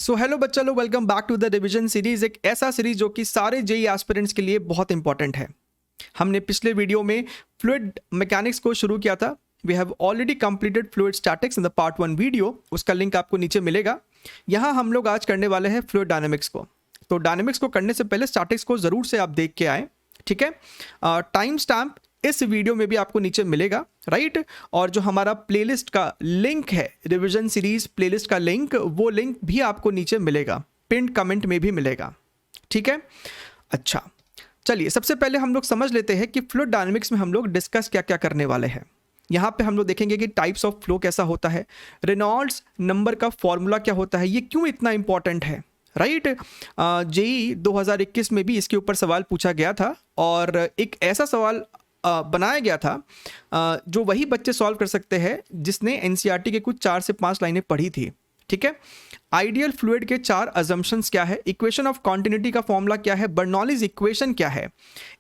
सो hello बच्चा लोग, welcome back to the revision series. एक ऐसा सीरीज जो कि सारे जेई एस्पिरेंट्स के लिए बहुत इंपॉर्टेंट है। हमने पिछले वीडियो में फ्लूइड मैकेनिक्स को शुरू किया था। We have already completed fluid statics in the part 1 video, उसका लिंक आपको नीचे मिलेगा। यहाँ हम लोग आज करने वाले हैं फ्लूइड डायनेमिक्स को। तो डायनेमिक्स को करने से पहले स्टैटिक्स को ज़रूर से आप देख के आएँ, ठीक है। टाइम स्टैम्प इस वीडियो में भी आपको नीचे मिलेगा, राइट। और जो हमारा प्लेलिस्ट का लिंक है, रिवीजन सीरीज प्लेलिस्ट का लिंक, वो लिंक भी आपको नीचे मिलेगा, पिन कमेंट में भी मिलेगा, ठीक है। अच्छा, चलिए सबसे पहले हम लोग समझ लेते हैं कि फ्लूइड डायनेमिक्स में हम लोग डिस्कस क्या क्या करने वाले हैं। यहाँ पे हम लोग देखेंगे कि टाइप्स ऑफ फ्लो कैसा होता है, रेनॉल्ड्स नंबर का फॉर्मूला क्या होता है, ये क्यों इतना इंपॉर्टेंट है, राइट। जेई 2021 में भी इसके ऊपर सवाल पूछा गया था और एक ऐसा सवाल बनाया गया था जो वही बच्चे सॉल्व कर सकते हैं जिसने एनसीईआरटी के कुछ 4 से 5 लाइनें पढ़ी थी, ठीक है। आइडियल फ्लूइड के 4 अजम्पशंस क्या है, इक्वेशन ऑफ कॉन्टिन्यूटी का फॉर्मूला क्या है, बर्नौलीज इक्वेशन क्या है।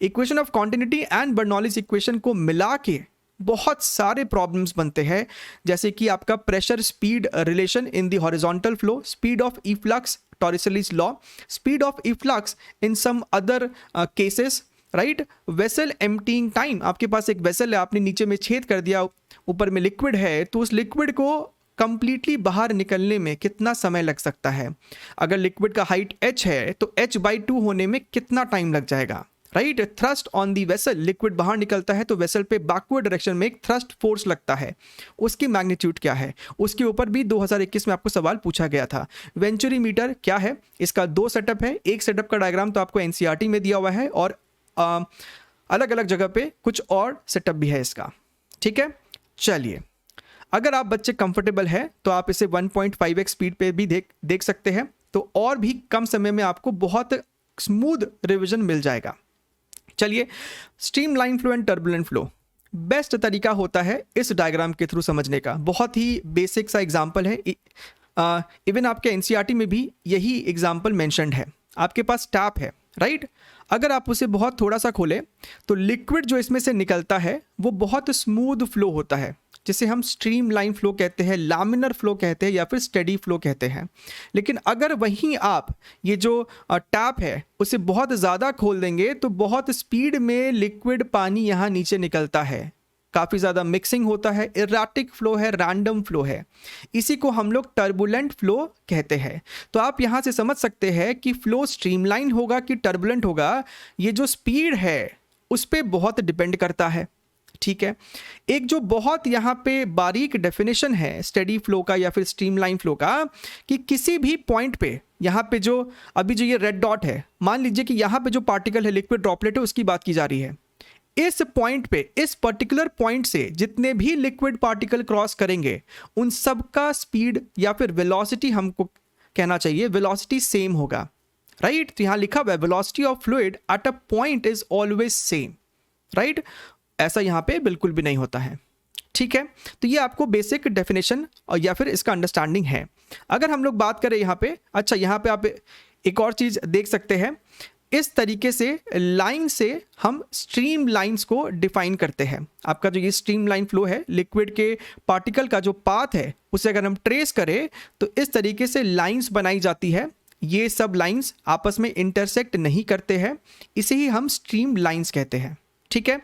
Equation of continuity and Bernoulli's equation को मिला के बहुत सारे प्रॉब्लम्स बनते हैं, जैसे कि आपका pressure speed relation in the horizontal flow, speed of efflux, Torricelli's law, speed of efflux in some other cases, right. Vessel emptying time, आपके पास एक वेसल है, आपने नीचे में छेद कर दिया, ऊपर में लिक्विड है, तो उस लिक्विड को कंप्लीटली बाहर निकलने में कितना समय लग सकता है। अगर लिक्विड का हाइट h है तो h/2 होने में कितना टाइम लग जाएगा, right. Thrust on the vessel, liquid बाहर निकलता है तो वेसल पे बैकवर्ड डायरेक्शन में एक थ्रस्ट फोर्स लगता है, उसकी मैग्नीट्यूड क्या है, उसके ऊपर भी 2021 में आपको सवाल पूछा गया था। वेंचुरी मीटर क्या है, इसका 2 सेटअप है, एक सेटअप का डायग्राम तो आपको एनसीईआरटी में दिया हुआ है और अलग अलग जगह पे कुछ और सेटअप भी है इसका, ठीक है। चलिए, अगर आप बच्चे कंफर्टेबल है तो आप इसे 1.5x स्पीड पे भी देख सकते हैं, तो और भी कम समय में आपको बहुत स्मूथ रिवीजन मिल जाएगा। चलिए, streamline flow and turbulent flow best तरीका होता है इस डायग्राम के थ्रू समझने का। बहुत ही बेसिक सा एग्जांपल है, इवन आपके एनसीईआरटी में भी यही एग्जांपल मेंशन्ड है। आपके पास टैप है, राइट। अगर आप उसे बहुत थोड़ा सा खोलें तो लिक्विड जो इसमें से निकलता है वो बहुत स्मूथ फ्लो होता है, जिसे हम स्ट्रीमलाइन फ्लो कहते हैं, लामिनर फ्लो कहते हैं या फिर स्टेडी फ्लो कहते हैं। लेकिन अगर वहीं आप ये जो टैप है उसे बहुत ज़्यादा खोल देंगे तो बहुत स्पीड में लिक्विड पानी यहाँ नीचे निकलता है, काफ़ी ज़्यादा मिक्सिंग होता है, इराटिक फ्लो है, रैंडम फ्लो है। इसी को हम लोग टर्बुलेंट फ्लो कहते हैं। तो आप यहाँ से समझ सकते हैं कि फ्लो स्ट्रीमलाइन होगा कि टर्बुलेंट होगा, ये जो स्पीड है उस पर बहुत डिपेंड करता है, ठीक है। एक जो बहुत यहाँ पे बारीक डेफिनेशन है स्टेडी फ्लो का या फिर स्ट्रीमलाइन फ्लो का, कि किसी भी पॉइंट पे यहाँ पे जो अभी जो ये रेड डॉट है, मान लीजिए कि यहाँ पे जो पार्टिकल है, लिक्विड ड्रॉपलेट है, उसकी बात की जा रही है। इस पॉइंट पे, इस पर्टिकुलर पॉइंट से जितने भी लिक्विड पार्टिकल क्रॉस करेंगे उन सब का स्पीड या फिर वेलोसिटी, हमको कहना चाहिए वेलोसिटी सेम होगा, राइट। तो यहाँ लिखा हुआ है velocity of fluid at a point is always same, right. ऐसा यहाँ पे बिल्कुल भी नहीं होता है, ठीक है। तो ये आपको बेसिक डेफिनेशन और या फिर इसका अंडरस्टैंडिंग है। अगर हम लोग बात करें यहाँ पे, अच्छा यहाँ पे आप एक और चीज़ देख सकते हैं, इस तरीके से लाइन से हम स्ट्रीम लाइंस को डिफाइन करते हैं। आपका जो ये स्ट्रीम लाइन फ्लो है, लिक्विड के पार्टिकल का जो पाथ है उसे अगर हम ट्रेस करें तो इस तरीके से लाइंस बनाई जाती है। ये सब लाइंस आपस में इंटरसेक्ट नहीं करते हैं, इसे ही हम स्ट्रीम लाइंस कहते हैं, ठीक है।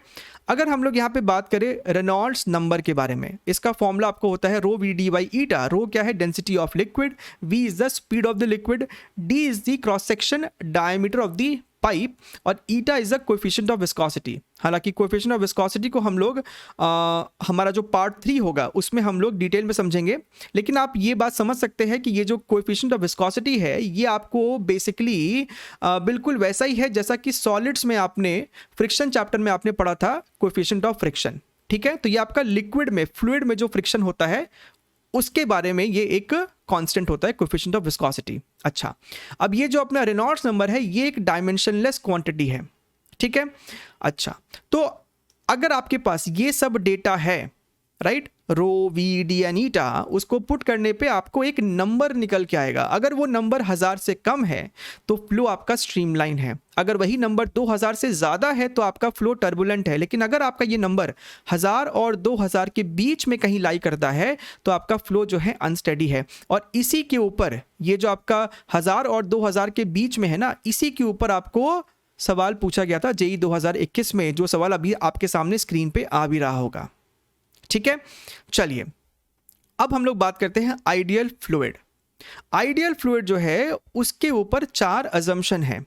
अगर हम लोग यहाँ पे बात करें रेनॉल्ड्स नंबर के बारे में, इसका फॉर्मूला आपको होता है rho V D by eta. Rho क्या है, density of liquid, V is the speed of the liquid, D is the cross section diameter of the pipe और eta is the coefficient of viscosity. हालांकि coefficient of viscosity को हम लोग हमारा जो part 3 होगा उसमें हम लोग डिटेल में समझेंगे, लेकिन आप ये बात समझ सकते हैं कि ये जो कोएफिशिएंट ऑफ विस्कोसिटी है ये आपको बेसिकली बिल्कुल वैसा ही है जैसा कि सॉलिड्स में आपने फ्रिक्शन चैप्टर में आपने पढ़ा था कोएफिशिएंट ऑफ फ्रिक्शन, ठीक है। तो ये आपका लिक्विड में, फ्लूइड में जो फ्रिक्शन होता है उसके बारे में ये एक कांस्टेंट होता है, कोएफिशिएंट ऑफ विस्कोसिटी। अच्छा, अब ये जो अपना रेनॉल्ड्स नंबर है ये एक डायमेंशनलेस क्वांटिटी है, ठीक है। अच्छा, तो अगर आपके पास ये सब डेटा है, right, rho, V, D and eta, उसको पुट करने पे आपको एक नंबर निकल के आएगा। अगर वो नंबर 1000 से कम है तो फ्लो आपका स्ट्रीमलाइन है, अगर वही नंबर 2000 से ज़्यादा है तो आपका फ्लो टर्बुलेंट है। लेकिन अगर आपका ये नंबर 1000 और 2000 के बीच में कहीं लाई करता है तो आपका फ्लो जो है अनस्टेडी है। और इसी के ऊपर, ये जो आपका 1000 और 2000 के बीच में है ना, इसी के ऊपर आपको सवाल पूछा गया था जेईई 2021 में, जो सवाल अभी आपके सामने स्क्रीन पे आ भी रहा होगा। ठीक है, चलिए अब हम लोग बात करते हैं आइडियल फ्लूइड। आइडियल फ्लूइड जो है उसके ऊपर 4 अजम्पशन है।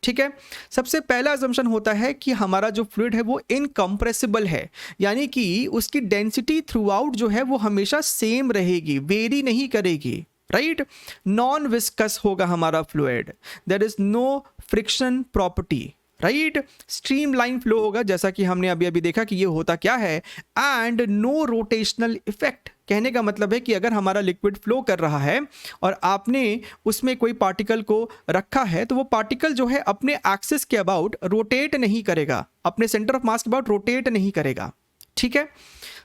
ठीक है, सबसे पहला अजम्पशन होता है कि हमारा जो फ्लूइड है वो इनकम्प्रेसिबल है, यानी कि उसकी डेंसिटी थ्रू आउट जो है वो हमेशा सेम रहेगी, वेरी नहीं करेगी। राइट, नॉन विस्कस होगा हमारा fluid, there is no friction property. Right, streamline flow होगा, जैसा कि हमने अभी अभी देखा कि ये होता क्या है, एंड नो रोटेशनल इफेक्ट। कहने का मतलब है कि अगर हमारा लिक्विड फ्लो कर रहा है और आपने उसमें कोई पार्टिकल को रखा है तो वो पार्टिकल जो है अपने एक्सिस के अबाउट रोटेट नहीं करेगा, अपने सेंटर ऑफ मास के अबाउट रोटेट नहीं करेगा। ठीक है,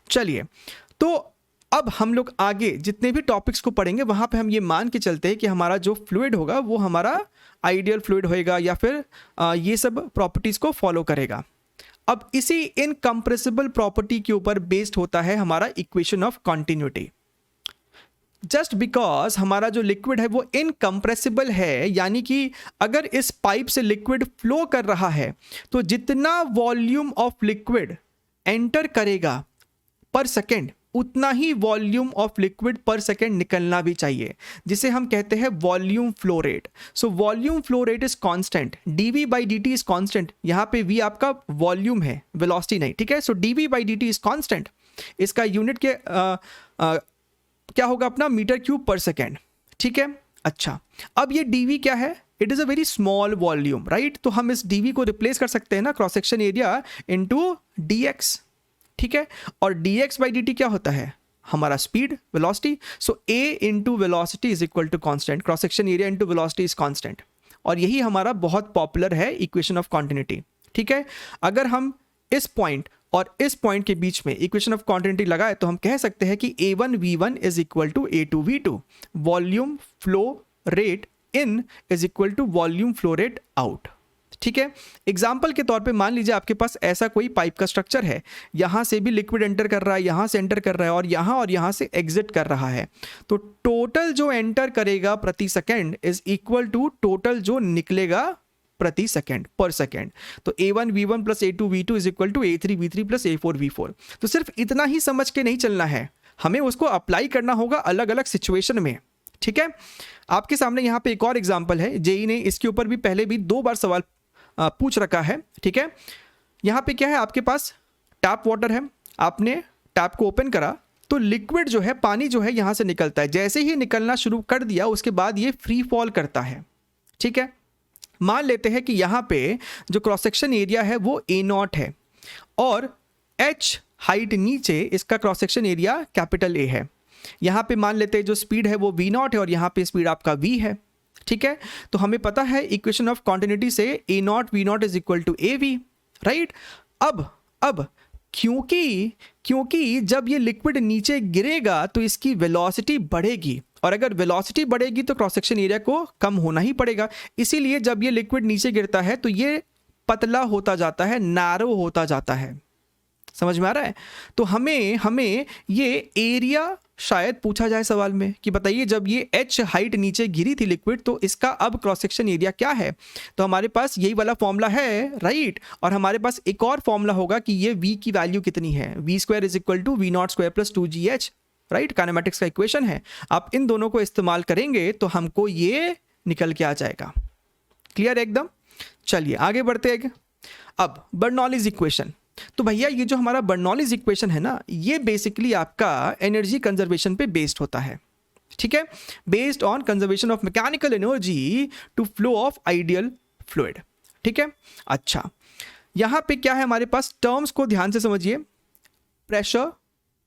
चलिए तो अब हम लोग आगे जितने भी टॉपिक्स को पढ़ेंगे वहां पे हम ये मान के चलते हैं कि हमारा जो फ्लूइड होगा वो हमारा आइडियल फ्लूइड होएगा या फिर ये सब प्रॉपर्टीज को फॉलो करेगा। अब इसी इनकम्प्रेसिबल प्रॉपर्टी के ऊपर बेस्ड होता है हमारा equation of continuity. Just because हमारा जो लिक्विड है वो इनकम्प्रेसिबल है, यानी कि अगर इस पाइप से लिक्विड फ्लो कर रहा है तो जितना वॉल्यूम ऑफ लिक्विड एंटर करेगा पर सेकेंड उतना ही वॉल्यूम ऑफ लिक्विड पर सेकेंड निकलना भी चाहिए, जिसे हम कहते हैं volume flow rate. So volume flow rate is constant, dv by dt is constant. यहाँ पे v आपका वॉल्यूम है, वेलोसिटी नहीं। ठीक है, सो dv by dt is constant, इसका यूनिट के क्या होगा अपना, मीटर क्यूब पर सेकेंड। ठीक है, अच्छा अब ये dv क्या है, it is a very small volume. Right, तो हम इस dv को रिप्लेस कर सकते हैं ना cross section area into dx। ठीक है, और dx बाई dt क्या होता है, हमारा speed, velocity. So a into velocity is equal to constant, cross section area into velocity is constant. और यही हमारा बहुत पॉपुलर है इक्वेशन ऑफ कॉन्टिन्यूटी। ठीक है, अगर हम इस पॉइंट और इस पॉइंट के बीच में इक्वेशन ऑफ कॉन्टिन्यूटी लगाए तो हम कह सकते हैं कि a1 v1 is equal to a2 v2, volume flow rate in is equal to volume flow rate out. ठीक है, एग्जाम्पल के तौर पे मान लीजिए आपके पास ऐसा कोई पाइप का स्ट्रक्चर है, यहां से भी लिक्विड एंटर कर रहा है, यहां से एंटर कर रहा है और यहां से एग्जिट कर रहा है। तो टोटल जो एंटर करेगा प्रति second is equal to total जो निकलेगा प्रति सेकेंड, पर सेकेंड। तो a1 v1 plus a2 v2 is equal to a3 v3 plus a4 v4। तो सिर्फ इतना ही समझ के नहीं चलना है, हमें उसको अप्लाई करना होगा अलग अलग सिचुएशन में। ठीक है, आपके सामने यहाँ पे एक और एग्जाम्पल है, जेईई ने इसके ऊपर भी पहले भी 2 बार सवाल पूछ रखा है। ठीक है, यहाँ पे क्या है, आपके पास टैप वाटर है, आपने टैप को ओपन करा तो लिक्विड जो है, पानी जो है यहाँ से निकलता है। जैसे ही निकलना शुरू कर दिया उसके बाद ये फ्री फॉल करता है। ठीक है, मान लेते हैं कि यहाँ पे जो क्रॉस सेक्शन एरिया है वो A0 है और h हाइट नीचे इसका cross section area capital A है। यहाँ पे मान लेते हैं जो स्पीड है वो v0 है और यहाँ पे स्पीड आपका v है। ठीक है, तो हमें पता है इक्वेशन ऑफ कॉन्टिन्यूटी से a0 v0 is equal to av। Right, अब क्योंकि जब ये लिक्विड नीचे गिरेगा तो इसकी वेलोसिटी बढ़ेगी, और अगर वेलोसिटी बढ़ेगी तो क्रॉस सेक्शन एरिया को कम होना ही पड़ेगा। इसीलिए जब ये लिक्विड नीचे गिरता है तो ये पतला होता जाता है, नैरो होता जाता है। समझ में आ रहा है? तो हमें ये एरिया शायद पूछा जाए सवाल में कि बताइए जब ये h हाइट नीचे गिरी थी लिक्विड तो इसका अब क्रॉस सेक्शन एरिया क्या है। तो हमारे पास यही वाला फॉर्मूला है, राइट। और हमारे पास एक और फॉर्मूला होगा कि ये v की वैल्यू कितनी है, v square is equal to v not square plus 2gh, right. Kinematics का इक्वेशन है, आप इन दोनों को इस्तेमाल करेंगे तो हमको ये निकल के आ जाएगा। क्लियर एकदम? चलिए आगे बढ़ते हैं। अब बर्नौलीज इक्वेशन, तो भैया ये जो हमारा बर्नौलीज इक्वेशन है ना, ये बेसिकली आपका एनर्जी कंजर्वेशन पे बेस्ड होता है। ठीक है, based on conservation of mechanical energy to flow of ideal fluid. ठीक है, अच्छा यहां पे क्या है हमारे पास, टर्म्स को ध्यान से समझिए। Pressure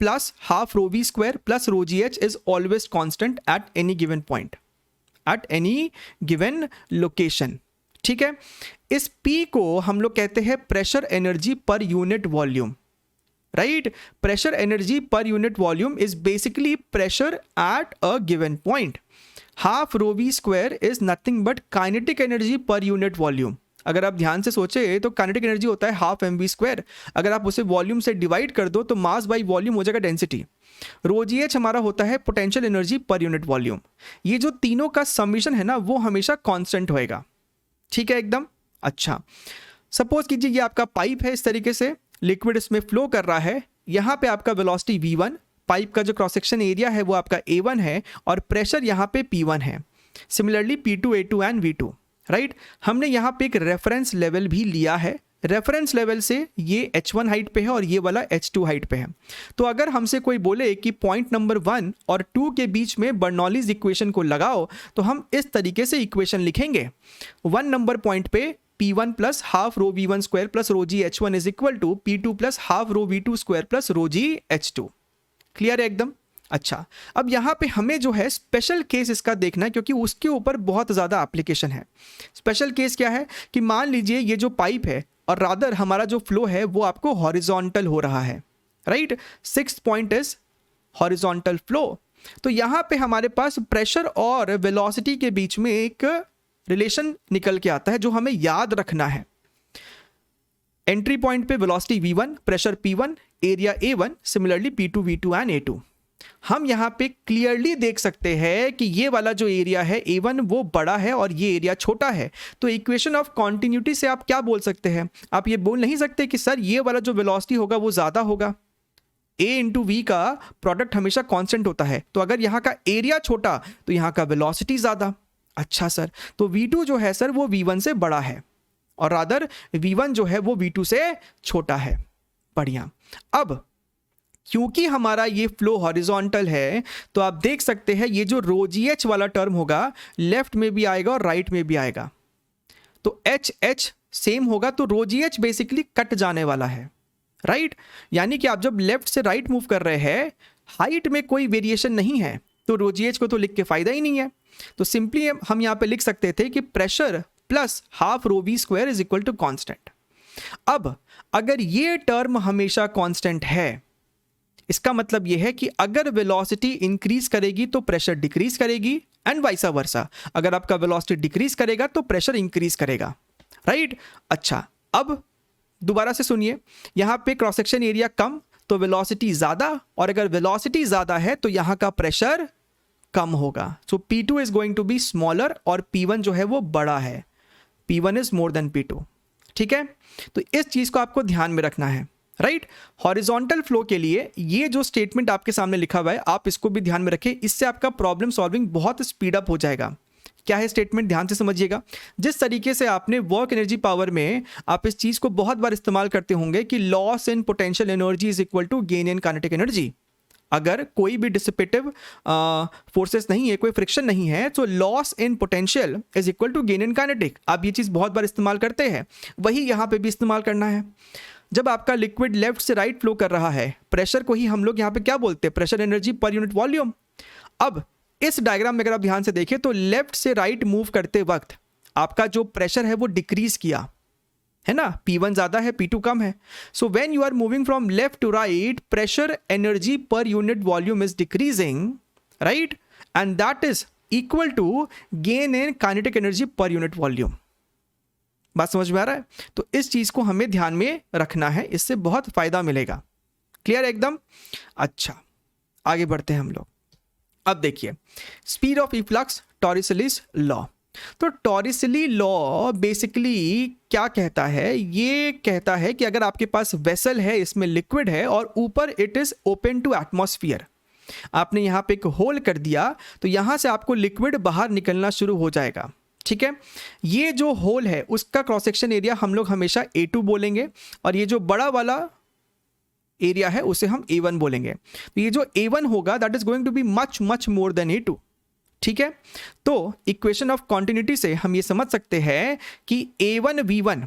plus half rho we square plus rho G H is always constant at any given point, at any given location. ठीक है, इस P को हम लोग कहते हैं pressure energy per unit volume. Right? Pressure energy per unit volume is basically pressure at a given point. Half rho we square is nothing but kinetic energy per unit volume. अगर आप ध्यान से सोचे तो काइनेटिक एनर्जी होता है half M we square. अगर आप उसे वॉल्यूम से डिवाइड कर दो तो मास बाई वॉल्यूम हो जाएगा डेंसिटी. रो जी एच हमारा होता है potential energy per unit volume. ये जो तीनों का समीशन है ना वो हमेशा कांस्टेंट होएगा. ठीक है एकदम. अच्छा, सपोज कीजिए ये आपका पाइप है, इस तरीके से लिक्विड इसमें फ्लो कर रहा है. यहाँ पे आपका वेलोसिटी v1, पाइप का जो क्रॉस सेक्शन एरिया है वो आपका a1 है और प्रेशर यहाँ पे p1 है. Similarly p2, a2 and v2. Right? हमने यहाँ पे एक रेफरेंस लेवल भी लिया है. रेफरेंस लेवल से ये h1 हाइट पे है और ये वाला h2 हाइट पे है. तो अगर हमसे कोई बोले कि पॉइंट नंबर 1 और 2 के बीच में बर्नौलीज इक्वेशन को लगाओ, तो हम इस तरीके से इक्वेशन लिखेंगे. 1 नंबर पॉइंट पे P1 plus half rho V1 square plus rho g H1 is equal to P2 plus half rho V2 square plus rho g H2. Clear है एकदम. अच्छा, अब यहाँ पे हमें जो है स्पेशल केस इसका देखना है क्योंकि उसके ऊपर बहुत ज़्यादा एप्लीकेशन है. स्पेशल केस क्या है कि मान लीजिए ये जो पाइप है और रादर हमारा जो फ्लो है वो आपको हॉरिजॉन्टल हो रहा है. Right? 6th point is horizontal flow. तो यहाँ पे हमारे पास प्रेशर और वेलोसिटी के बीच में एक रिलेशन निकल के आता है जो हमें याद रखना है. एंट्री पॉइंट पे velocity v1, pressure p1, area a1, similarly p2, v2 and a2. हम यहाँ पे क्लियरली देख सकते हैं कि ये वाला जो एरिया है a1 वो बड़ा है और ये एरिया छोटा है. तो इक्वेशन ऑफ कॉन्टिन्यूटी से आप क्या बोल सकते हैं? आप ये बोल नहीं सकते कि सर ये वाला जो वेलोसिटी होगा वो ज़्यादा होगा. a इंटू वी का प्रोडक्ट हमेशा कांस्टेंट होता है. तो अगर यहाँ का एरिया छोटा तो यहाँ का वेलोसिटी ज़्यादा. अच्छा सर, तो v2 जो है सर वो v1 से बड़ा है और रादर v1 जो है वो v2 से छोटा है. बढ़िया. अब क्योंकि हमारा ये फ्लो हॉरिजॉन्टल है तो आप देख सकते हैं ये जो रो जी एच वाला टर्म होगा लेफ्ट में भी आएगा और राइट में भी आएगा. तो एच एच सेम होगा तो रो जी एच बेसिकली कट जाने वाला है. राइट? यानी कि आप जब लेफ्ट से राइट मूव कर रहे हैं, हाइट में कोई वेरिएशन नहीं है तो रो जी एच को तो लिख के फायदा ही नहीं है. तो सिंपली हम यहाँ पे लिख सकते थे कि pressure plus half rho we square is equal to constant. अब अगर ये टर्म हमेशा कांस्टेंट है, इसका मतलब यह है कि अगर वेलोसिटी इंक्रीज करेगी तो प्रेशर डिक्रीज करेगी एंड वाइस वर्सा. अगर आपका वेलोसिटी डिक्रीज करेगा तो प्रेशर इंक्रीज करेगा. राइट? अच्छा, अब दोबारा से सुनिए. यहाँ पे क्रॉस सेक्शन एरिया कम तो वेलोसिटी ज़्यादा, और अगर वेलोसिटी ज़्यादा है तो यहाँ का प्रेशर कम होगा. So P2 is going to be smaller और P1 जो है वो बड़ा है. P1 is more than P2. ठीक है? तो इस चीज़ को आपको ध्यान में रखना है. राइट? हॉरिजॉन्टल फ्लो के लिए ये जो स्टेटमेंट आपके सामने लिखा हुआ है आप इसको भी ध्यान में रखें. इससे आपका प्रॉब्लम सॉल्विंग बहुत स्पीड अप हो जाएगा. क्या है स्टेटमेंट? ध्यान से समझिएगा. जिस तरीके से आपने वर्क एनर्जी पावर में आप इस चीज़ को बहुत बार इस्तेमाल करते होंगे कि loss in potential energy is equal to gain in kinetic energy. अगर कोई भी डिसिपेटिव फोर्सेस नहीं है, कोई फ्रिक्शन नहीं है, तो loss in potential is equal to gain in kinetic. आप ये चीज़ बहुत बार इस्तेमाल करते हैं, वही यहाँ पे भी इस्तेमाल करना है. जब आपका लिक्विड लेफ्ट से राइट फ्लो कर रहा है, प्रेशर को ही हम लोग यहाँ पे क्या बोलते हैं? Pressure energy per unit volume. अब इस डायग्राम में अगर आप ध्यान से देखें तो लेफ्ट से राइट मूव करते वक्त आपका जो प्रेशर है वो डिक्रीज किया है ना. P1 ज़्यादा है, P2 कम है. So when you are moving from left to right, pressure energy per unit volume is decreasing. Right? And that is equal to gain in kinetic energy per unit volume. बात समझ में आ रहा है? तो इस चीज़ को हमें ध्यान में रखना है, इससे बहुत फायदा मिलेगा. क्लियर एकदम? अच्छा, आगे बढ़ते हैं हम लोग. अब देखिए speed of efflux, Torricelli's law. तो टॉरिसली लॉ बेसिकली क्या कहता है? ये कहता है कि अगर आपके पास वेसल है, इसमें लिक्विड है और ऊपर it is open to atmosphere, आपने यहाँ पे एक होल कर दिया तो यहाँ से आपको लिक्विड बाहर निकलना शुरू हो जाएगा. ठीक है? ये जो होल है उसका क्रॉस सेक्शन एरिया हम लोग हमेशा A2 बोलेंगे और ये जो बड़ा वाला एरिया है उसे हम A1 बोलेंगे. तो ये जो A1 होगा that is going to be much much more than A2. ठीक है? तो इक्वेशन ऑफ कॉन्टिन्यूटी से हम ये समझ सकते हैं कि A1 V1,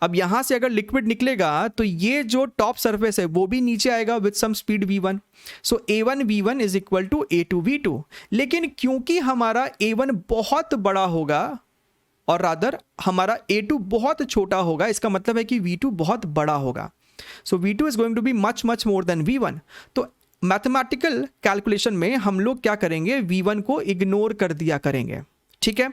अब यहां से अगर लिक्विड निकलेगा तो ये जो टॉप सरफेस है वो भी नीचे आएगा with some speed V1. So A1 V1 is equal to A2 V2. लेकिन क्योंकि हमारा A1 बहुत बड़ा होगा और रादर हमारा A2 बहुत छोटा होगा, इसका मतलब है कि V2 बहुत बड़ा होगा. So V2 is going to be much more than V1। तो मैथमेटिकल कैलकुलेशन में हम लोग क्या करेंगे, V1 को इग्नोर कर दिया करेंगे, ठीक है।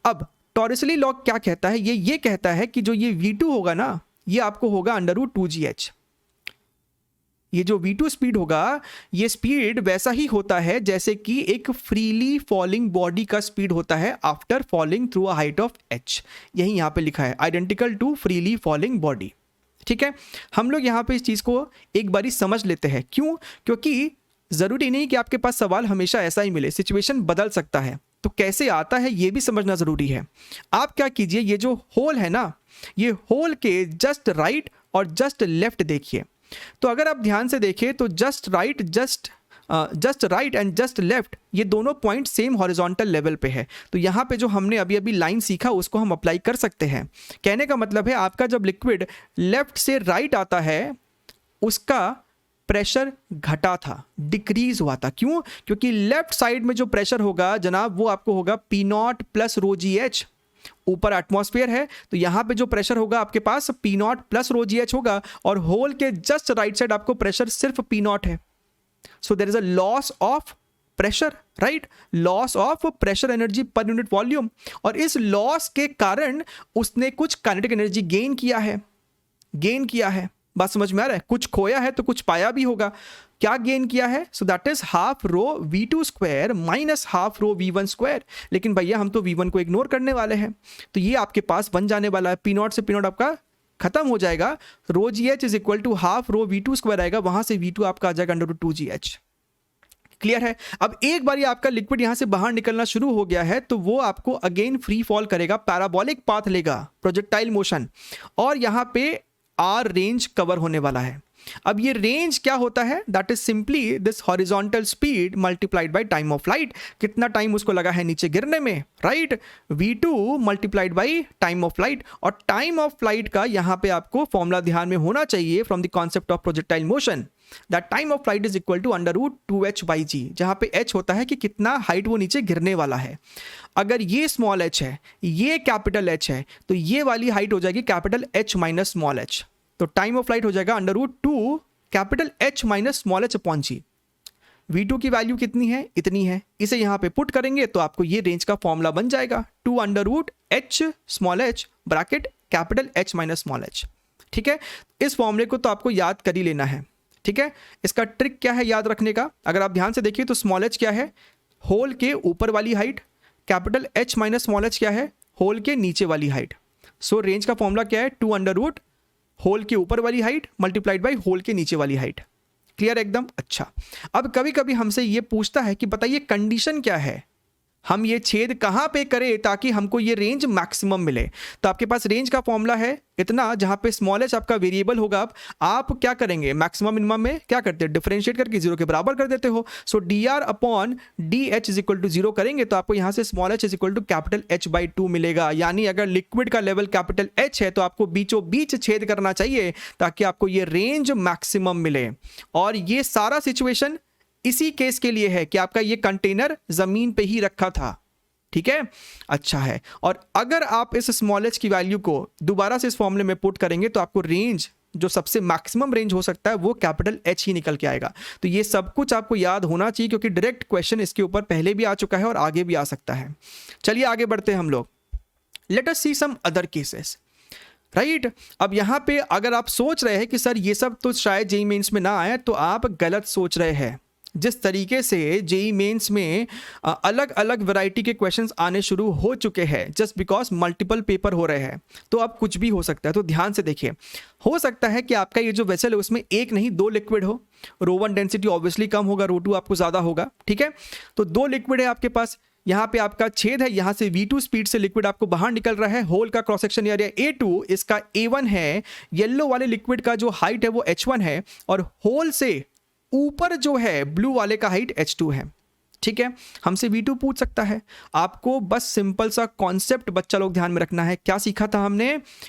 अब टॉरिसली लॉ क्या कहता है, ये कहता है कि जो ये V2 होगा ना, ये आपको होगा √2gh। ये जो V2 स्पीड होगा, ये स्पीड वैसा ही होता है जैसे कि एक फ्रीली फॉलिंग बॉडी का स्पीड होता है after falling through a height of h। यही यहाँ पे लिखा है, identical to freely falling body, ठीक है। हम लोग यहाँ पे इस चीज़ को एक बारी समझ लेते हैं। क्यों? क्योंकि ज़रूरी नहीं कि आपके पास सवाल हमेशा ऐसा ही मिले, सिचुएशन बदल सकता है। तो कैसे आता है ये भी समझना ज़रूरी है। आप क्या कीजिए, ये जो होल है ना, ये होल के जस्ट राइट और जस्ट लेफ्ट देखिए। तो अगर आप ध्यान से देखें तो just right and just left, ये दोनों पॉइंट सेम हॉरिजॉन्टल लेवल पे है। तो यहाँ पे जो हमने अभी लाइन सीखा उसको हम अप्लाई कर सकते हैं। कहने का मतलब है आपका जब लिक्विड लेफ्ट से राइट आता है, उसका प्रेशर घटा था, डिक्रीज हुआ था। क्यों? क्योंकि लेफ्ट साइड में जो प्रेशर होगा जनाब, वो आपको होगा P0 प्लस ρgh। ऊपर एटमॉस्फेयर है, तो यहां पे जो प्रेशर होगा आपके पास P0 प्लस ρgh होगा, और होल के जस्ट राइट साइड आपको प्रेशर सिर्फ P0 है। So there is a loss of pressure, right, loss of pressure energy per unit volume. और इस लॉस के कारण उसने कुछ काइनेटिक एनर्जी गेन किया है। बात समझ में आ रहा है? कुछ खोया है तो कुछ पाया भी होगा। क्या गेन किया है? So that is half rho V2 square minus half rho V1 square. लेकिन भैया हम तो V1 को इग्नोर करने वाले हैं, तो ये आपके पास बन जाने वाला है P0 से P0 आपका खत्म हो जाएगा, ρgh is equal to half rho V2 square आएगा, वहां से V2 आपका आ जाएगा √2gh। क्लियर है? अब एक बार आपका लिक्विड यहां से बाहर निकलना शुरू हो गया है, तो वो आपको अगेन फ्री फॉल करेगा, पैराबोलिक पाथ लेगा, प्रोजेक्टाइल मोशन, और यहां पे R रेंज कवर होने वाला है। अब ये रेंज क्या होता है? That is simply this horizontal speed multiplied by time of flight. कितना टाइम उसको लगा है नीचे गिरने में, right? V2 multiplied by time of flight. और टाइम ऑफ फ्लाइट का यहां पे आपको फॉर्मूला ध्यान में होना चाहिए from the concept of projectile motion, that time of flight is equal to √2h/g, जहां पे h होता है कि कितना हाइट वो नीचे गिरने वाला है। अगर ये स्मॉल h है, ये कैपिटल H है, तो ये वाली हाइट हो जाएगी capital H minus small h। तो टाइम ऑफ फ्लाइट हो जाएगा √2 capital H minus small h upon g। V2 की वैल्यू कितनी है? इतनी है। इसे यहां पे पुट करेंगे तो आपको ये रेंज का फॉर्मूला बन जाएगा 2√h small h bracket capital H minus small h। ठीक है, इस फॉर्मूले को तो आपको याद कर ही लेना है। ठीक है, इसका ट्रिक क्या है याद रखने का? अगर आप ध्यान से देखिए तो स्मॉल h क्या है? होल के ऊपर वाली height. Capital H minus small h क्या है? होल के नीचे वाली हाइट। सो रेंज का फॉर्मूला क्या है? 2 होल के ऊपर वाली हाइट मल्टीप्लाइड बाई होल के नीचे वाली हाइट। क्लियर एकदम? अच्छा, अब कभी कभी हमसे ये पूछता है कि बताइए कंडीशन क्या है, हम ये छेद कहाँ पे करें ताकि हमको ये रेंज मैक्सिमम मिले। तो आपके पास रेंज का फॉर्मूला है इतना, जहाँ पे स्मॉल h आपका वेरिएबल होगा। अब आप क्या करेंगे? मैक्सिमम मिनिमम में क्या करते हैं? डिफरेंशिएट करके 0 के बराबर कर देते हो। So dr upon dh is equal to 0 करेंगे तो आपको यहाँ से small h is equal to capital h/2 मिलेगा। यानी अगर लिक्विड का लेवल कैपिटल H है तो आपको बीचों बीच छेद करना चाहिए ताकि आपको ये रेंज मैक्सिमम मिले। और ये सारा सिचुएशन इसी केस के लिए है कि आपका ये कंटेनर जमीन पे ही रखा था। ठीक है, अच्छा है। और अगर आप इस स्मॉल h की वैल्यू को दोबारा से इस फॉर्मूले में पुट करेंगे तो आपको रेंज जो सबसे मैक्सिमम रेंज हो सकता है वो कैपिटल H ही निकल के आएगा। तो ये सब कुछ आपको याद होना चाहिए क्योंकि डायरेक्ट क्वेश्चन इसके ऊपर पहले भी आ चुका है और आगे भी आ सकता है। चलिए आगे बढ़ते हैं हम लोग। लेट अस सी सम अदर केसेस, राइट। अब यहाँ पे अगर आप सोच रहे हैं कि सर ये सब तो शायद जेईई मेंस में ना आए, तो आप गलत सोच रहे हैं। जिस तरीके से जेईई मेंस में अलग अलग वैरायटी के क्वेश्चंस आने शुरू हो चुके हैं जस्ट बिकॉज मल्टीपल पेपर हो रहे हैं, तो अब कुछ भी हो सकता है। तो ध्यान से देखिए, हो सकता है कि आपका ये जो वेसल है उसमें एक नहीं 2 लिक्विड हो। ρ1 डेंसिटी ऑब्वियसली कम होगा, ρ2 आपको ज़्यादा होगा। ठीक है, तो 2 लिक्विड है आपके पास। यहाँ पे आपका छेद है, यहाँ से V2 स्पीड से लिक्विड आपको बाहर निकल रहा है। होल का क्रॉस सेक्शन एरिया A2, इसका A1 है। येलो वाले लिक्विड का जो हाइट है वो H1 है, और होल से ऊपर जो है ब्लू वाले का हाइट H2 है। ठीक है, हमसे V2 पूछ सकता है। आपको बस सिंपल सा कॉन्सेप्ट बच्चा लोग ध्यान में रखना है। क्या सीखा था हमने?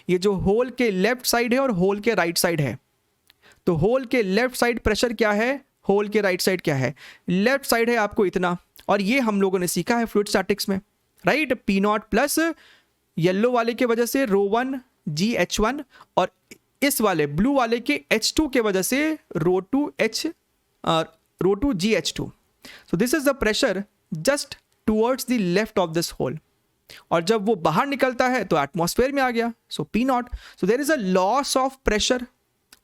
ये जो होल के लेफ्ट साइड है और होल के राइट साइड है, तो होल के लेफ्ट साइड प्रेशर क्या है, होल के राइट साइड क्या है? लेफ्ट साइड है आपको इतना, और ये हम लोगों ने सीखा है फ्लूइड स्टैटिक्स में, राइट। P0 प्लस येलो वाले की वजह से ρ1 GH1, और इस वाले ब्लू वाले के H2 के वजह से ρ2GH2. So this is the pressure just towards the left of this hole. और जब वो बाहर निकलता है तो एटमॉस्फेयर में आ गया, so P0. So there is a loss of pressure,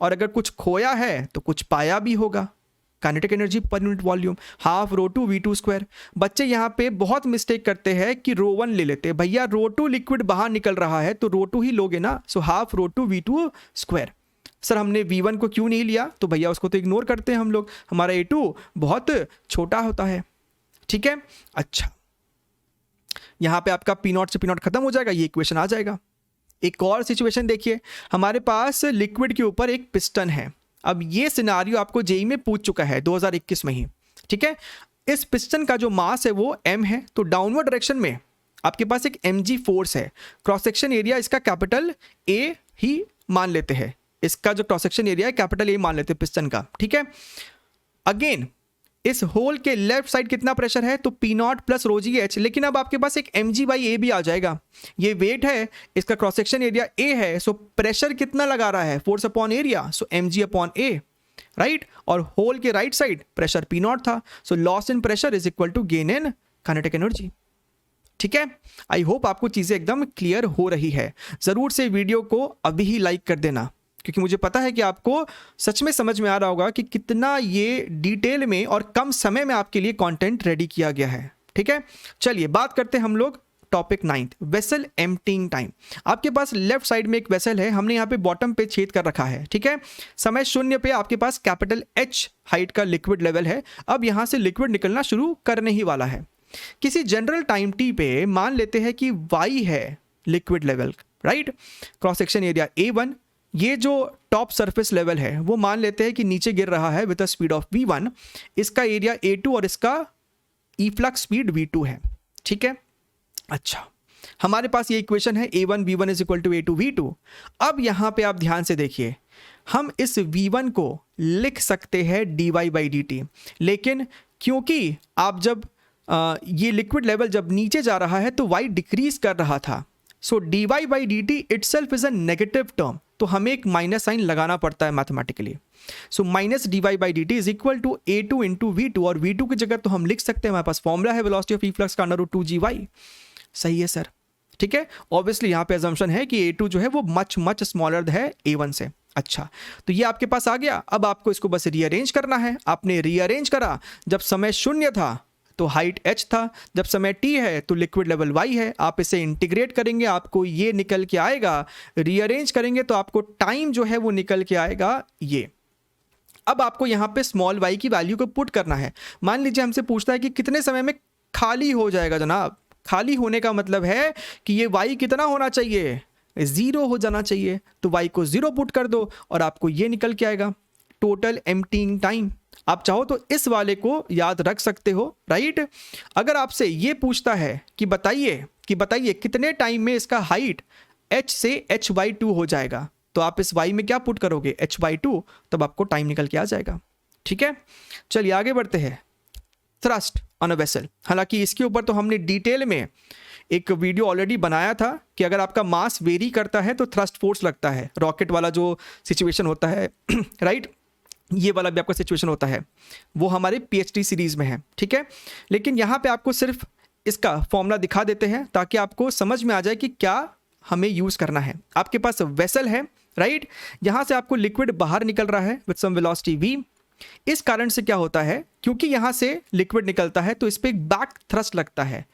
और अगर कुछ खोया है तो कुछ पाया भी होगा. Kinetic energy per unit volume half ρ2V2². बच्चे यहाँ पे बहुत मिस्टेक करते हैं कि ρ1 ले लेते हैं. भैया ρ2 लिक्विड बाहर निकल रहा है तो ρ2 ही लोगे ना, सो हाफ ρ2V2². सर हमने V1 को क्यों नहीं लिया? तो भैया उसको तो इग्नोर करते हैं हम लोग, हमारा A2 बहुत छोटा होता है. ठीक है, अच्छा यहाँ पे आपका P0 से P0 खत्म हो जाएगा, ये इक्वेशन आ जाएगा. एक और सिचुएशन देखिए, हमारे पास लिक्विड के ऊपर एक पिस्टन है. अब ये सिनारियो आपको जेई में पूछ चुका है 2021 में ही. ठीक है, इस पिस्टन का जो मास है वो m है, तो डाउनवर्ड डायरेक्शन में आपके पास एक mg फोर्स है. क्रॉस सेक्शन एरिया इसका कैपिटल A ही मान लेते हैं, इसका जो क्रॉस सेक्शन एरिया है कैपिटल A मान लेते हैं पिस्टन का. ठीक है, अगेन इस होल के लेफ्ट साइड कितना प्रेशर है? तो P0 प्लस ρgh. लेकिन अब आपके पास एक mg/a भी आ जाएगा. ये वेट है, इसका क्रॉस सेक्शन एरिया A है, सो प्रेशर कितना लगा रहा है? Force upon area, so mg/a, right. और होल के राइट साइड प्रेशर P0 था, so loss in pressure is equal to gain in kinetic energy. ठीक है, आई होप आपको चीजें एकदम क्लियर हो रही है. जरूर से वीडियो को अभी ही लाइक कर देना, क्योंकि मुझे पता है कि आपको सच में समझ में आ रहा होगा कि कितना ये डिटेल में और कम समय में आपके लिए कंटेंट रेडी किया गया है. ठीक है, चलिए बात करते हैं हम लोग topic 9th, vessel emptying time. आपके पास लेफ्ट साइड में एक वेसल है, हमने यहाँ पे बॉटम पे छेद कर रखा है. ठीक है, समय 0 पे आपके पास कैपिटल H हाइट का लिक्विड लेवल है. अब यहाँ से लिक्विड निकलना शुरू करने ही वाला है. किसी जनरल टाइम t पे मान लेते हैं कि y है liquid level, right. Cross section area A1, ये जो टॉप सरफेस लेवल है वो मान लेते हैं कि नीचे गिर रहा है with a speed of V1. इसका एरिया A2 और इसका इफ्लक्स स्पीड V2 है. ठीक है, अच्छा हमारे पास ये इक्वेशन है A1 V1 is equal to A2 V2. अब यहाँ पे आप ध्यान से देखिए, हम इस V1 को लिख सकते हैं dy/dt, लेकिन क्योंकि आप जब ये लिक्विड लेवल जब नीचे जा रहा है तो y डिक्रीज कर रहा था, so dy/dt itself is a negative term, तो हमें एक माइनस साइन लगाना पड़ता है mathematically. So minus dy/dt is equal to A2 into V2, और V2 की जगह तो हम लिख सकते हैं, हमारे पास फॉर्मूला है वेलोसिटी ऑफ इफ्लक्स का √2gy. सही है सर. ठीक है, ऑब्वियसली यहाँ पे अजम्पशन है कि A2 जो है वो मच स्मॉलर है A1 से. अच्छा, तो ये आपके पास आ गया. अब आपको इसको बस रीअरेंज करना है. आपने रीअरेंज करा, जब समय 0 था तो हाइट h था, जब समय t है तो लिक्विड लेवल y है. आप इसे इंटीग्रेट करेंगे, आपको ये निकल के आएगा. रीअरेंज करेंगे तो आपको टाइम जो है वो निकल के आएगा ये. अब आपको यहाँ पे स्मॉल y की वैल्यू को पुट करना है. मान लीजिए हमसे पूछता है कि कितने समय में खाली हो जाएगा जनाब. खाली होने का मतलब है कि ये y कितना होना चाहिए? 0 हो जाना चाहिए. तो y को 0 पुट कर दो और आपको ये निकल के आएगा टोटल एम्प्टिंग टाइम. आप चाहो तो इस वाले को याद रख सकते हो, राइट. अगर आपसे ये पूछता है कि बताइए कितने टाइम में इसका हाइट h से h/2 हो जाएगा, तो आप इस y में क्या पुट करोगे? h/2, तब आपको टाइम निकल के आ जाएगा. ठीक है, चलिए आगे बढ़ते हैं. थ्रस्ट ऑन अ वेसल, हालांकि इसके ऊपर तो हमने डिटेल में एक वीडियो ऑलरेडी बनाया था कि अगर आपका मास वेरी करता है तो थ्रस्ट फोर्स लगता है. रॉकेट वाला जो सिचुएशन होता है राइट, ये वाला भी आपका सिचुएशन होता है, वो हमारे PhD सीरीज में है. ठीक है, लेकिन यहाँ पे आपको सिर्फ इसका फॉर्मूला दिखा देते हैं ताकि आपको समझ में आ जाए कि क्या हमें यूज़ करना है. आपके पास वेसल है, राइट. यहाँ से आपको लिक्विड बाहर निकल रहा है विद सम वेलोसिटी v. इस कारण से क्या होता है, क्योंकि यहाँ से लिक्विड निकलता है तो इस पर एक बैक थ्रस्ट लगता है.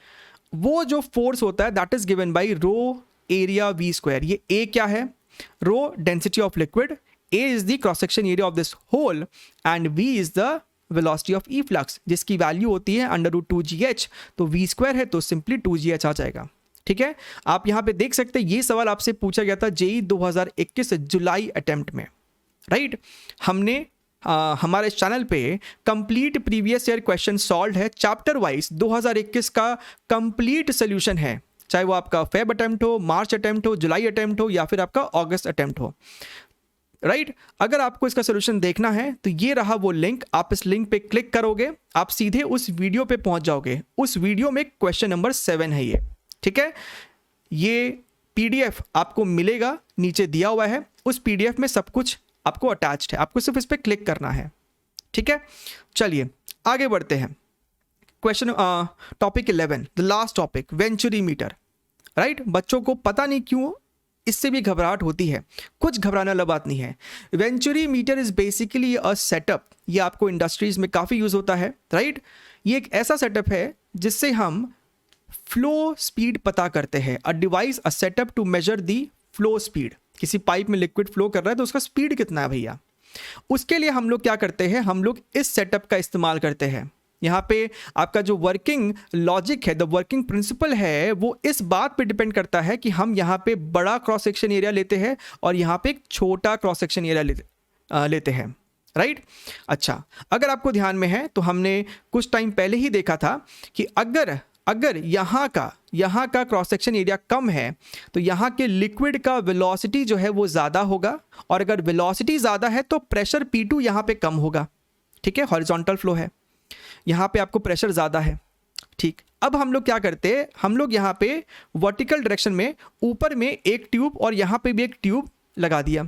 वो जो फोर्स होता है that is given by rho area V². ये A क्या है? Rho density of liquid, A is the cross section area of this hole and V is the velocity of efflux, जिसकी वैल्यू होती है √2gh. तो V² है तो simply 2gh आ जाएगा. ठीक है, आप यहाँ पे देख सकते हैं ये सवाल आपसे पूछा गया था जेई 2021 जुलाई अटेम्प्ट में, राइट. हमने हमारे चैनल पे complete previous year question solve है, चैप्टर वाइज 2021 का कंप्लीट सोल्यूशन है, चाहे वो आपका फेब अटेम्प्ट हो, मार्च अटेम्प्ट हो, जुलाई अटेम्प्ट हो या फिर आपका अगस्त अटेम्प्ट हो, राइट. अगर आपको इसका सोल्यूशन देखना है तो ये रहा वो लिंक. आप इस लिंक पे क्लिक करोगे, आप सीधे उस वीडियो पे पहुंच जाओगे. उस वीडियो में क्वेश्चन नंबर 7 है ये. ठीक है, ये PDF आपको मिलेगा, नीचे दिया हुआ है, उस PDF में सब कुछ आपको अटैच्ड है, आपको सिर्फ इस पर क्लिक करना है। ठीक है, चलिए आगे बढ़ते हैं। Question topic 11, the last topic, venturi meter. Right, बच्चों को पता नहीं क्यों इससे भी घबराहट होती है, कुछ घबराने वाला बात नहीं है। Venturi meter is basically a setup, ये आपको इंडस्ट्रीज में काफ़ी यूज़ होता है। राइट, ये एक ऐसा सेटअप है जिससे हम फ्लो स्पीड पता करते हैं। A device, a setup to measure the flow speed. किसी पाइप में लिक्विड फ्लो कर रहा है तो उसका स्पीड कितना है भैया, उसके लिए हम लोग क्या करते हैं, हम लोग इस सेटअप का इस्तेमाल करते हैं। यहाँ पे आपका जो वर्किंग लॉजिक है, द वर्किंग प्रिंसिपल है, वो इस बात पे डिपेंड करता है कि हम यहाँ पे बड़ा क्रॉस सेक्शन एरिया लेते हैं और यहाँ पे एक छोटा क्रॉस सेक्शन एरिया लेते हैं। राइट, अच्छा, अगर आपको ध्यान में है तो हमने कुछ टाइम पहले ही देखा था कि अगर यहाँ का क्रॉस सेक्शन एरिया कम है तो यहाँ के लिक्विड का वेलोसिटी जो है वो ज़्यादा होगा, और अगर वेलोसिटी ज़्यादा है तो प्रेशर P2 यहाँ पे कम होगा। ठीक है, हॉरिजॉन्टल फ्लो है, यहाँ पे आपको प्रेशर ज़्यादा है। ठीक, अब हम लोग क्या करते हैं, हम लोग यहाँ पे वर्टिकल डायरेक्शन में ऊपर में एक ट्यूब और यहाँ पे भी एक ट्यूब लगा दिया।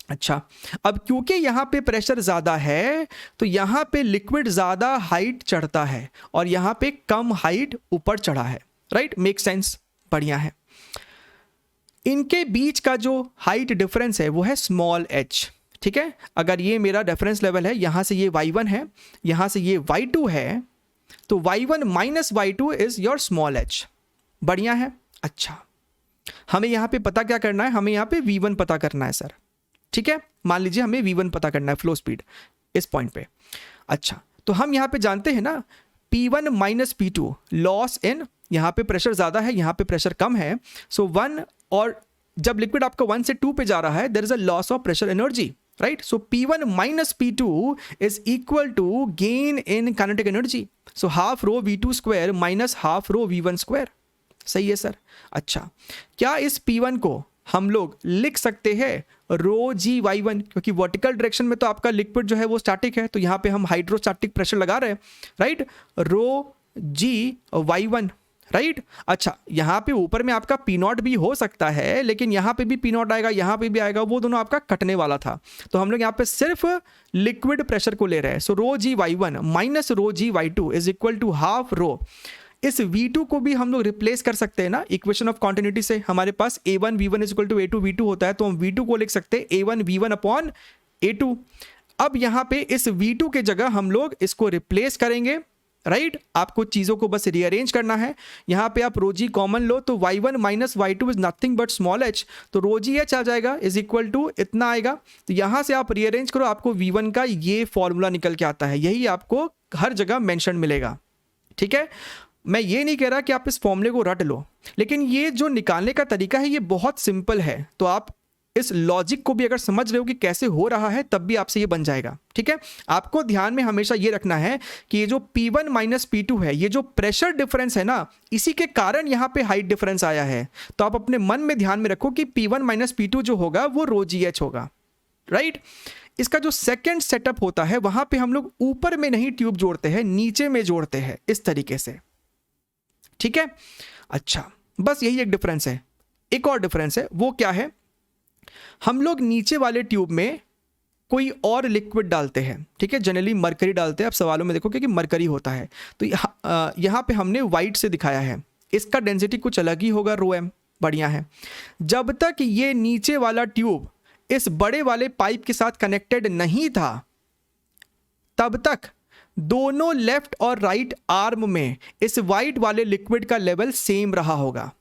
अच्छा, अब क्योंकि यहाँ पे प्रेशर ज़्यादा है तो यहाँ पे लिक्विड ज़्यादा हाइट चढ़ता है और यहाँ पे कम हाइट ऊपर चढ़ा है। राइट, मेक सेंस, बढ़िया है। इनके बीच का जो हाइट डिफरेंस है वो है स्मॉल h। ठीक है, अगर ये मेरा रेफरेंस लेवल है, यहाँ से ये y1 है, यहाँ से ये y2 है, तो y1 minus y2 is your small h। बढ़िया है। अच्छा, हमें यहाँ पे पता क्या करना है, हमें यहाँ पे v1 पता करना है सर। ठीक है, मान लीजिए हमें v1 पता करना है, फ्लो स्पीड इस पॉइंट पे। अच्छा, तो हम यहाँ पे जानते हैं ना P1 minus P2 loss in, यहाँ पे प्रेशर ज़्यादा है, यहाँ पे प्रेशर कम है, सो 1, और जब लिक्विड आपका 1 से 2 पे जा रहा है there is a loss of pressure energy. Right, so P1 minus P2 is equal to gain in kinetic energy, so half rho V2 square minus half rho V1 square. सही है सर। अच्छा, क्या इस P1 को हम लोग लिख सकते हैं रो जी y1, क्योंकि वर्टिकल डायरेक्शन में तो आपका लिक्विड जो है वो स्टैटिक है, तो यहाँ पे हम हाइड्रोस्टैटिक प्रेशर लगा रहे हैं। राइट, रो जी y1। राइट, अच्छा, यहाँ पे ऊपर में आपका P0 भी हो सकता है, लेकिन यहाँ पे भी P0 आएगा, यहाँ पे भी आएगा, वो दोनों आपका कटने वाला था, तो हम लोग यहाँ पे सिर्फ लिक्विड प्रेशर को ले रहे हैं। So rho g y1 minus rho g y2 is equal to half rho. इस V2 को भी हम लोग रिप्लेस कर सकते हैं ना इक्वेशन ऑफ कॉन्टिन्यूटी से। हमारे पास A1 V1 is equal to A2 V2 होता है, तो हम V2 को लिख सकते हैं A1 V1 अपॉन A2। अब यहाँ पे इस V2 के जगह हम लोग इसको रिप्लेस करेंगे। राइट, आपको चीज़ों को बस रीअरेंज करना है। यहाँ पे आप रोजी कॉमन लो तो y1 minus y2 is nothing but small h, तो रोजी h आ जाएगा इज इक्वल टू इतना आएगा। तो यहाँ से आप रीअरेंज करो, आपको V1 का ये फॉर्मूला निकल के आता है, यही आपको हर जगह मेंशन मिलेगा। ठीक है, मैं ये नहीं कह रहा कि आप इस फॉर्मूले को रट लो, लेकिन ये जो निकालने का तरीका है ये बहुत सिंपल है, तो आप इस लॉजिक को भी अगर समझ रहे हो कि कैसे हो रहा है तब भी आपसे ये बन जाएगा। ठीक है, आपको ध्यान में हमेशा ये रखना है कि ये जो P1 माइनस P2 है, ये जो प्रेशर डिफरेंस है ना, इसी के कारण यहाँ पे हाइट डिफरेंस आया है। तो आप अपने मन में ध्यान में रखो कि P1 माइनस P2 जो होगा वो रो जी एच होगा। राइट, इसका जो सेकेंड सेटअप होता है वहां पे हम लोग ऊपर में नहीं ट्यूब जोड़ते हैं, नीचे में जोड़ते हैं इस तरीके से। ठीक है, अच्छा, बस यही एक डिफरेंस है। एक और डिफरेंस है, वो क्या है, हम लोग नीचे वाले ट्यूब में कोई और लिक्विड डालते हैं। ठीक है, जनरली मरकरी डालते हैं, आप सवालों में देखोगे कि मरकरी होता है, तो यहाँ पे हमने वाइट से दिखाया है, इसका डेंसिटी कुछ अलग ही होगा, रो एम। बढ़िया है। जब तक ये नीचे वाला ट्यूब इस बड़े वाले पाइप के साथ कनेक्टेड नहीं था तब तक दोनों लेफ्ट और राइट आर्म में इस वाइट वाले लिक्विड का लेवल सेम रहा होगा।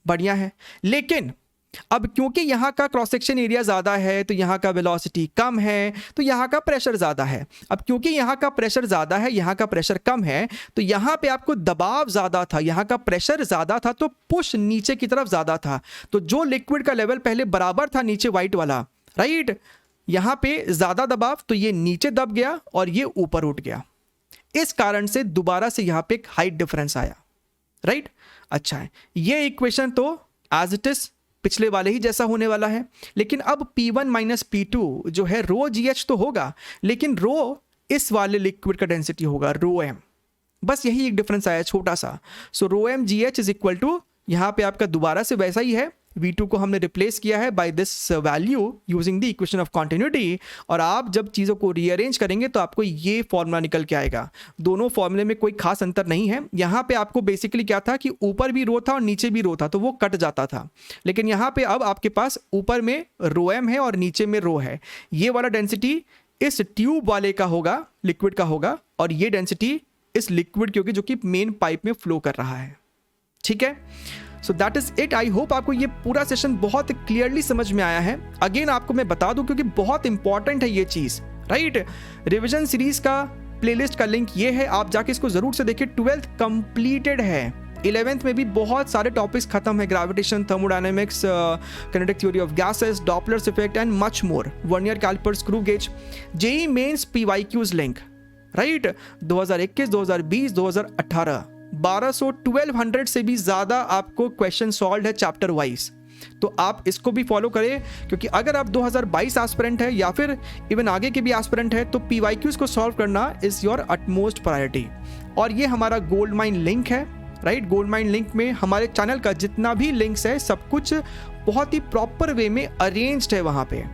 बढ़िया है, लेकिन अब क्योंकि यहाँ का क्रॉस सेक्शन एरिया ज़्यादा है तो यहाँ का वेलोसिटी कम है, तो यहाँ का प्रेशर ज़्यादा है। अब क्योंकि यहाँ का प्रेशर ज़्यादा है, यहाँ का प्रेशर कम है, तो यहाँ पे आपको दबाव ज़्यादा था, यहाँ का प्रेशर ज़्यादा था, तो पुश नीचे की तरफ ज़्यादा था। तो जो लिक्विड का लेवल पहले बराबर था नीचे वाइट वाला, राइट, यहाँ पे ज़्यादा दबाव, तो ये नीचे दब गया और ये ऊपर उठ गया। इस कारण से दोबारा से यहाँ पे एक हाइट डिफरेंस आया। राइट, अच्छा है, ये इक्वेशन तो एज इट इज पिछले वाले ही जैसा होने वाला है, लेकिन अब P1 माइनस P2 जो है रो जी एच तो होगा, लेकिन रो इस वाले लिक्विड का डेंसिटी होगा रो एम। बस यही एक डिफरेंस आया छोटा सा। So rho M G H is equal to, यहाँ पे आपका दोबारा से वैसा ही है, V2 को हमने रिप्लेस किया है by this value using the equation of continuity, और आप जब चीज़ों को रीअरेंज करेंगे तो आपको ये फॉर्मूला निकल के आएगा। दोनों फॉर्मूले में कोई खास अंतर नहीं है। यहाँ पे आपको बेसिकली क्या था कि ऊपर भी रो था और नीचे भी रो था, तो वो कट जाता था, लेकिन यहाँ पे अब आपके पास ऊपर में रो एम है और नीचे में रो है। ये वाला डेंसिटी इस ट्यूब वाले का होगा, लिक्विड का होगा, और ये डेंसिटी इस लिक्विड की होगी जो कि मेन पाइप में फ्लो कर रहा है। ठीक है, so that is it. I hope आपको ये पूरा सेशन बहुत क्लियरली समझ में आया है। अगेन आपको मैं बता दूं क्योंकि बहुत इंपॉर्टेंट है ये चीज, राइट। रिवीजन सीरीज का प्लेलिस्ट का लिंक ये है, आप जाके इसको जरूर से देखिए। 12th कंप्लीटेड है, 11th में भी बहुत सारे टॉपिक्स खत्म है, gravitation, thermodynamics, kinetic theory of gases, Doppler's effect and much more, vernier caliper, screw gauge, JEE mains PYQs link, right. 2021, 2020, 2018 1200 से भी ज़्यादा आपको क्वेश्चन सॉल्व है चैप्टर वाइज, तो आप इसको भी फॉलो करें, क्योंकि अगर आप 2022 एस्पिरेंट है या फिर इवन आगे के भी एस्पिरेंट है तो पीवाईक्यूज को सॉल्व करना इज योर अटमोस्ट प्रायोरिटी। और ये हमारा गोल्ड माइन लिंक है, राइट। गोल्ड माइन लिंक में हमारे चैनल का जितना भी लिंक्स है सब कुछ बहुत ही प्रॉपर वे में अरेंज्ड है वहाँ पे।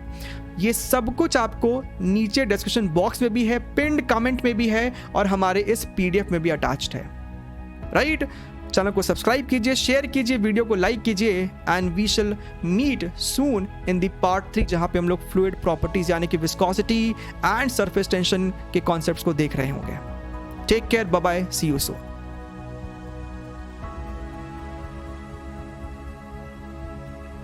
ये सब कुछ आपको नीचे डिस्क्रिप्शन बॉक्स में भी है, पिन्ड कमेंट में भी है, और हमारे इस पीडीएफ में भी अटैच्ड है, राइट। चैनल को सब्सक्राइब कीजिए, शेयर कीजिए, वीडियो को लाइक कीजिए, and we shall meet soon in the part 3 जहां पे हम लोग फ्लूइड प्रॉपर्टीज यानी कि विस्कोसिटी एंड सरफेस टेंशन के कॉन्सेप्ट्स को देख रहे होंगे। Take care, bye bye, see you soon.